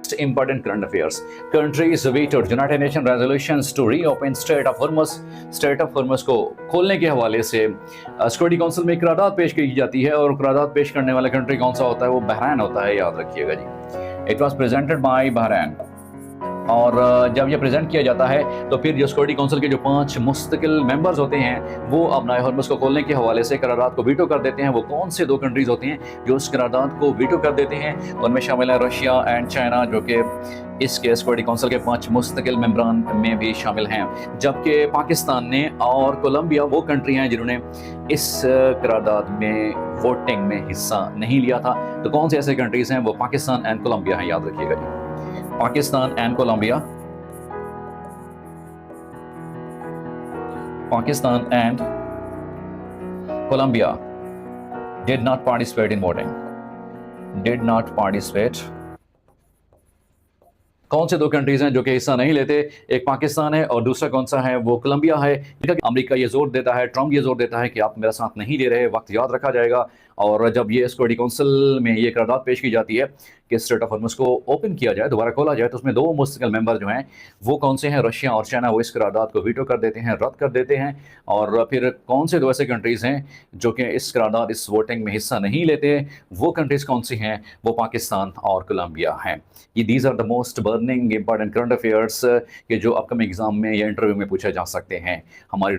Next important current affairs. Countries vetoed united nation resolutions to reopen strait of Hormuz. Strait of Hormuz को खोलने के हवाले से security council में करारदाद पेश की जाती है और करारदाद पेश करने वाला कंट्री कौन सा होता है? वो बहरैन होता है, याद रखिएगा जी। It was presented by Bahrain. और जब ये प्रेजेंट किया जाता है तो फिर जो सिक्योरिटी काउंसिल के जो 5 मुस्तकिल मेंबर्स होते हैं वो अपना हॉर्मस को खोलने के हवाले से करारदाद को वीटो कर देते हैं। वो कौन से 2 कंट्रीज होते हैं जो उस करारदाद को वीटो कर देते हैं? उनमें शामिल है रशिया एंड चाइना, जो कि इसके सिक्योरिटी काउंसिल के 5 मुस्तकिल मेंबरान में भी शामिल हैं। जबकि पाकिस्तान ने और कोलंबिया वो कंट्री हैं जिन्होंने इस करारदाद में वोटिंग में हिस्सा नहीं लिया था। तो कौन से ऐसे कंट्रीज हैं? वो पाकिस्तान एंड कोलंबिया हैं, याद रखिएगा जी। Pakistan and Colombia. Pakistan and Colombia did not participate in voting. Did not participate. कौन से 2 कंट्रीज हैं जो कि हिस्सा नहीं लेते? एक पाकिस्तान है और दूसरा कौन सा है? वो कोलंबिया है। अमेरिका ये जोर देता है, ट्रंप ये जोर देता है कि आप मेरा साथ नहीं दे रहे, वक्त याद रखा जाएगा। और जब ये सिक्योरिटी काउंसिल में ये करारदाद पेश की जाती है कि स्ट्रेट ऑफ हॉर्मस को ओपन किया जाए, दोबारा खोला जाए, तो उसमें 2 मुस्तकिल मेंबर जो हैं वो कौन से हैं? रशिया और चाइना। वो इस करारदाद को वीटो कर देते हैं, रद्द कर देते हैं। और फिर कौन से 2 ऐसे कंट्रीज हैं जो कि इस करारदाद, इस वोटिंग में हिस्सा नहीं लेते? वो कंट्रीज कौन सी हैं? वो पाकिस्तान और कोलंबिया हैं। ये these are the most burning important current affairs के जो अपकमिंग एग्जाम में या इंटरव्यू में पूछे जा सकते हैं। हमारी